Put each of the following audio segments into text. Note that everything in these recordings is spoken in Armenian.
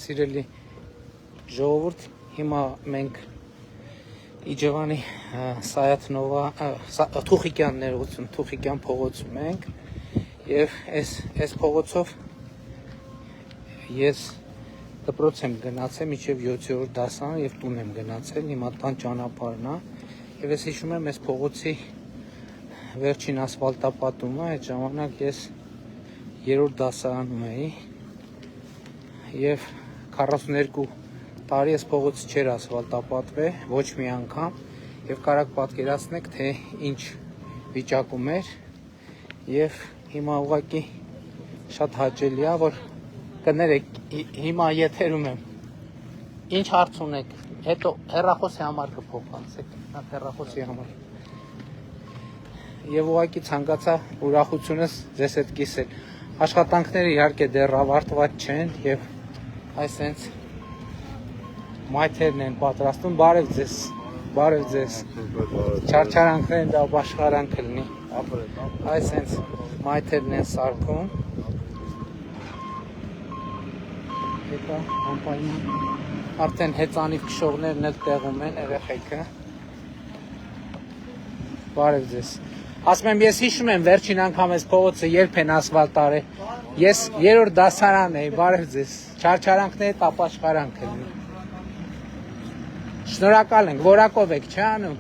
Սիրելի ժողովուրդ, հիմա մենք Իջևանի Սայաթնովա Թուխիկյան ներողություն, Թուխիկյան փողոցում ենք եւ այս փողոցով ես դպրոց եմ գնացել մինչեւ 7-րդ դասարան եւ տուն եմ գնացել, հիմա տան ճանապարհն է եւ ես հիշում եմ այս փողոցի վերջին ասֆալտապատումը, այդ ժամանակ ես 3-րդ դասարանում էի եւ 42 տարի այս փողոցը չէր ասֆալտապատվել ոչ մի անգամ եւ կարաք պատկերացնեք թե ինչ վիճակում էր եւ հիմա ուղղակի շատ հաճելի է որ կներեք հիմա եթերում եմ ինչ հարց ունեք հետո հեռախոսի համար կփոխանցեք հեռախոսի համար եւ ուղղակի ցանկացա ուրախությունս ձեզ հետ կիսել աշխատանքները իհարկե դեռ ավարտված չեն եւ այսենց մայթերն են պատրաստում բարև ձեզ չարչարանքներն դա աշխարհան կլինի այսենց մայթերն են սարքում հետո անպայման արդեն հեծանիվ քշողներն էլ տեղում են երեխեքը բարև ձեզ ասում եմ ես հիշում եմ վերջին անգամ այս փողոցը երբ են ասֆալտարել ես 3-րդ դասարան էի բարև ձեզ չարչարանքները տապաշխարան կլինի շնորհակալ ենք որակով եք չի անում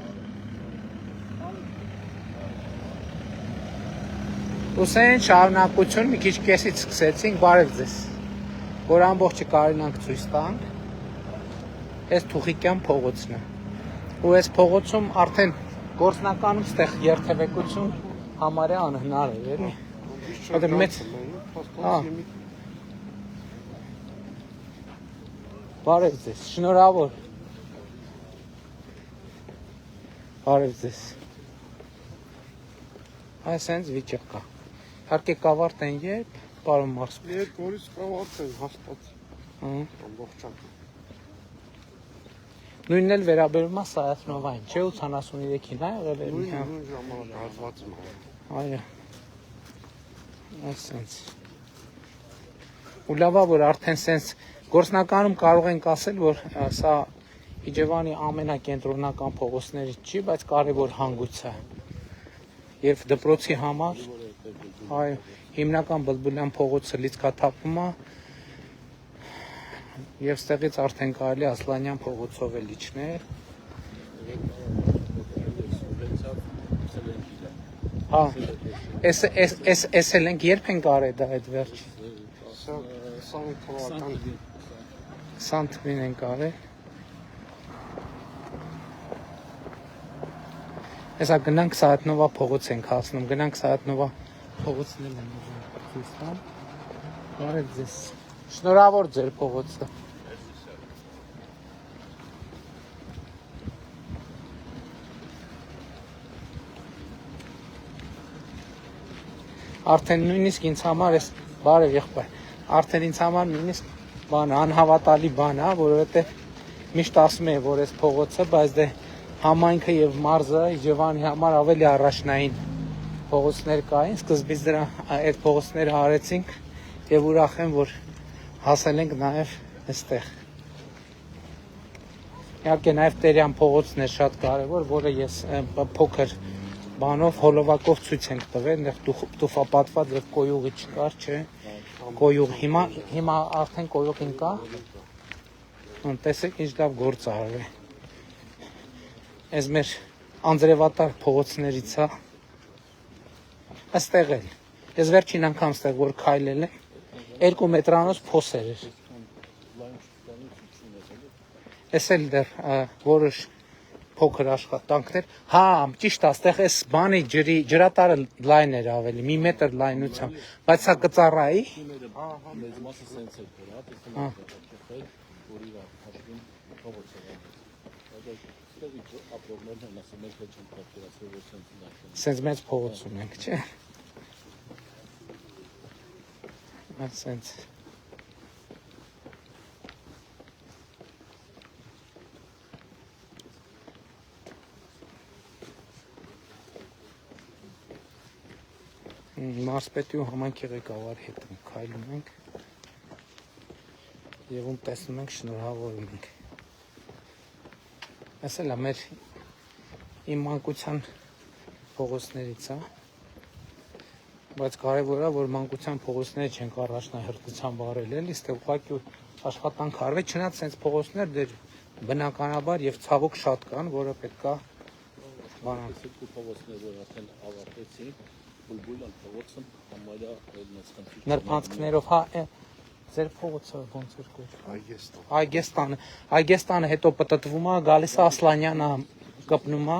ուսեն շարունակություն մի քիչ կեսից սկսեցինք բարև ձեզ որ ամբողջը կարողանանք ցույց տանք այս Թուխիկյան փողոցն է ու այս փողոցում արդեն գործնականում ստեղ երթևեկություն համարյա անհնար է էլի այդ մեծ բարև ձեզ շնորհավոր բարև ձեզ այսենց վիճակ կա իհարկե կավարտեն երբ պարոն Մարսպետ Երբ որից կավարտեն հաստատ ամբողջական նույնն էլ վերաբերում է Սայաթնովային չէ 83-ին է եղել նույն ժամանակ հազված եմ այո այսենց ու լավա որ արդեն սենց գործնականում կարող ենք ասել որ սա Իջևանի ամենակենտրոնական փողոցներից չի բայց կարևոր հանգույց է եւ դպրոցի համար այո հիմնական Բլբուլյան փողոցը լիցքաթափում է եւ ստեղից արդեն կարելի Ասլանյան փողոցով էլ իջնել հա էս էլ ենք երբ ենք արել դա այդ վերջ 20 թվականին ենք արել Հեսա գնանք Սայաթնովա փողոց ենք հասնում գնանք Սայաթնովա փողոցն էլ ենք ցույց տամ բարև ձեզ շնորհավոր ձեր փողոցը Արդեն նույնիսկ ինձ համար էս բարև եղբայր արդեն ինձ համար նույնիսկ բան անհավատալի բան է որովհետեւ միշտ ասում եմ որ էս փողոցը բայց դե համայնքը եւ մարզը Իջևանի համար ավելի առաջնային փողոցներ կային սկզբից դրա այդ փողոցները արեցինք եւ ուրախ եմ որ հասել ենք նաեւ այստեղ իհարկե նաեւ Տերյան փողոցն է շատ կարեւոր որը ես փոքր բանով հոլովակով ցույց ենք տվել այնտեղ տուֆապատված եւ կոյուղի չկար չէ կոյուղ հիմա արդեն կոյուղին կա տեսեք ինչ լավ գործ արվել Այս մեր անձրևատար փողոցներից է այստեղ էլ ես վերջին անգամ ստեղ որ քայլել եմ 2 մետրանոց փոսեր էր Էս էլ դեռ որոշ փոքր աշխատանքներ հա ճիշտ է այստեղ էս բանի ջրատարը լայն էր ավելի 1 մետր լայնությամբ բայց սա կծառայի հա մեծ մասը սենց է հա տեսնում որի հաշվին փողոց է ապրողներն են ասում մենք էլ չենք պատկերացրել որ սենց մեծ փողոց ունենք չէ այսենց Մարսպետի ու համայնքի ղեկավարի հետ քայլում ենք Եվ ում տեսնում ենք շնորհավորում ենք։ Այս էլ է մեր իմ մանկության փողոցներից է, բայց կարևոր է, որ մանկության փողոցները չենք առաջնահերթությամբ արել, էլի, ստե ուղղակի աշխատանք արվի, չնայած sense փողոցներ դեր բնականաբար եւ ցավոք շատ կան, որը պետքա բանալ։ Երկու փողոցներ որ արդեն ավարտեցին, բուլբուլան փողոցը համարյա այլնից խնդիր։ Նրբանցքներով, հա, ձեր փողոցը ոնց էր կոչվում։ Այգեստան։ Այգեստանը հետո պտտվում է, գալիս է Ասլանյանը կպնում է։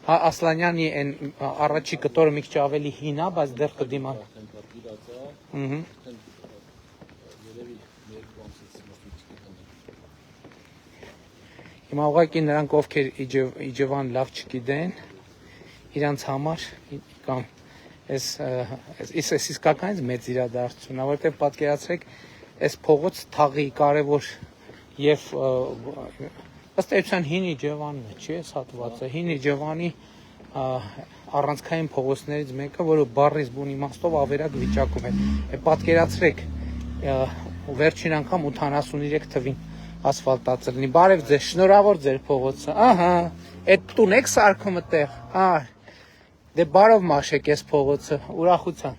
Հա Ասլանյանի այն առաջի կտորը մի քիչ ավելի հին է, բայց դեռ կդիմա։ Արդեն պատվիրած է, Ահա։ երևի երկու ամսից մոտիկ կգնա։ Հիմա ուղղակի նրանք ովքեր Իջևան լավ չգիտեն, իրանց համար կամ այս իսկականից մեծ իրադարձություն, որովհետև պատկերացրեք, այս փողոց թաղի կարևոր եւ ըստ էության հին Իջևանն է, չի այս հատվածը, հին Իջևանի առանցքային փողոցներից մեկը, որը բառից բուն իմաստով ավերակ վիճակում է։ Պատկերացրեք, վերջին անգամ 83 թվին ասֆալտացել լինի։ Բարև ձեզ, շնորհավոր ձեր փողոցը։ Ահա, այդ տուն եք սարքում այդտեղ։ Դե բարով մաշեք այս փողոցը, ուրախության։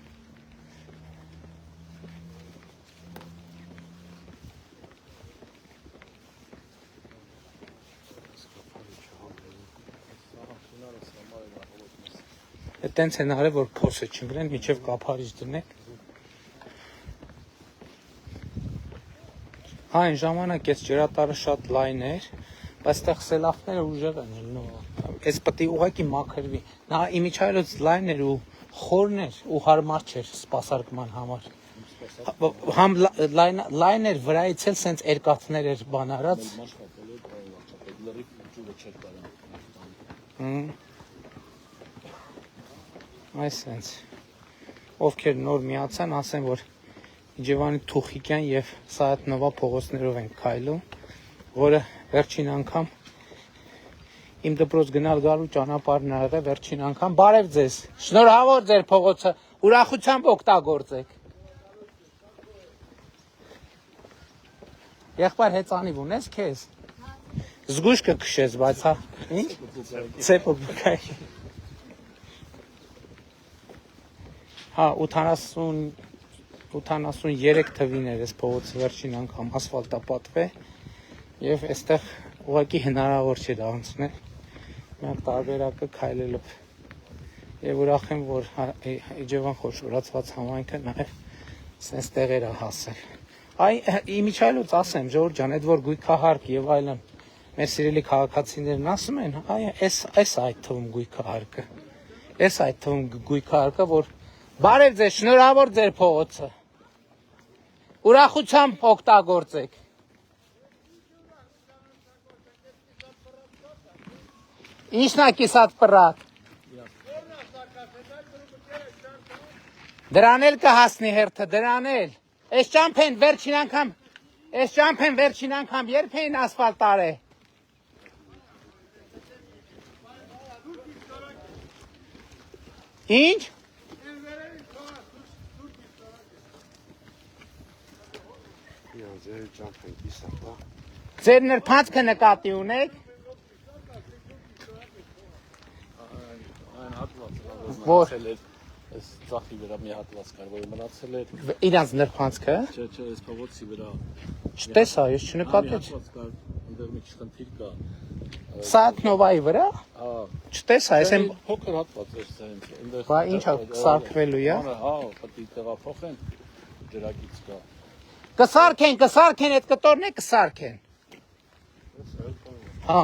Տենց են արել, որ փոսը չընկնեն, միջև կափարիչ դնեք։ Այն ժամանակ այս ջրատարը շատ լայն էր, բայց այդտեղ սելավները ուժեղ են ելնում։ Այս պետք է ուղղակի մաքրվի։ Նա իմիջայլոց լայն էր ու խորն էր ու հարմար չէր սպասարկման համար։ Համ լայն էր, վրայից էլ սենց երկաթներ էր բան արած։ Այսենց ովքեր նոր միացան, ասեն, որ Իջևանի Թուխիկյան եւ Սայաթնովա փողոցներով են քայլում, որը վերջին անգամ իմ դպրոց գնալ գալու ճանապարհն ա եղել վերջին անգամ։ Բարև ձեզ։ Շնորհավոր ձեր փողոցը, ուրախությամբ օգտագործեք։ Եղբայր հեծանիվ ունես քեզ։ Զգույշ կքշես, բայց հա։ Ինչ։ Ցեպը բկայ։ Հա 83 թվին էր այս փողոցը վերջին անգամ ասֆալտապատվե եւ այստեղ ուղղակի հնարավոր չէ դա անցնել միակ տարբերակը քայլելով եւ ուրախ եմ որ Իջևան խոշորացված համայնքը նաեւ sense տեղեր է հասել այ իմիջայլոց ասեմ Ժորժ ջան այդ որ գույքահարկ եւ այլն մեր սիրելի քաղաքացիներն ասում են այս այդ թվում գույքահարկը այս այդ թվում գույքահարկը որ Բարև ձեզ, շնորհավոր ձեր փողոցը։ Ուրախությամբ օգտագործեք։ Ինչն է կիսատ պռատ։ Դրան էլ կհասնի հերթը, դրան էլ։ Այս ճամփեն վերջին անգամ երբ էին ասֆալտ արել։ Ինչ։ Ձեր նրբանցքը նկատի ունեք։ Այն հատվածը Որ այս ծախի վրա մի հատված կար, որը մնացել էր։ Իրանց նրբանցքը։ Չէ, այս փողոցի վրա։ Չտեսա, ես չնկատեցի։ Հատված կար, այնտեղ մի խնդիր կա։ Սայաթնովայի վրա։ Հա, Չտեսա, ես եմ փոքր հատված էր սենց։ Այնտեղ Բա ինչա սարքվելու է։ Հա, պետք է տեղափոխեն ջրակից կա։ Կսարքեն, այդ կտորն է կսարքեն։ Հա։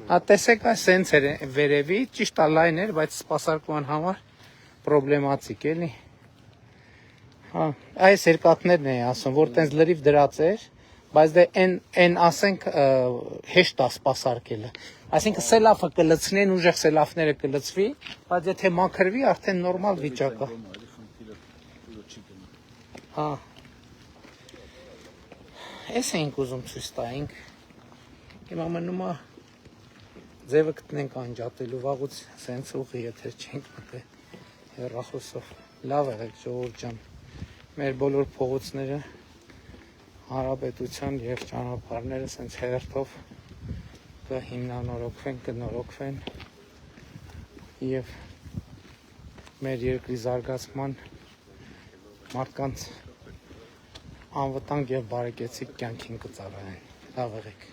Հա տեսեք, այս սենց էր վերևի, ճիշտ է լայն էր, բայց սպասարկման համար պրոբլեմատիկ էլի։ Հա, այս երկաթներն էի ասում, որ տենց լրիվ դրած էր, բայց դե այն ասենք հեշտ է սպասարկելը։ Այսինքն սելավը կլցնեն, ուժեղ սելավները կլցվի, բայց եթե մաքրվի, արդեն նորմալ վիճակ է։ Հա։ Էս էինք ուզում ցույց տայինք։ Հիմա մնում է ձևը գտնենք անջատելու վաղուց սենց ուղի եթե չենք մտե հեռախոսով։ Լավ եղեք ժողովուրդ ջան։ Մեր բոլոր փողոցները հանրապետության եւ ճանապարհները սենց հերթով կհիմնանորոգվեն, կնորոգվեն եւ մեր երկրի զարգացման մարդկանց անվտանգ եւ բարեկեցիկ կյանքին կծառայեն։ Լավ եղեք։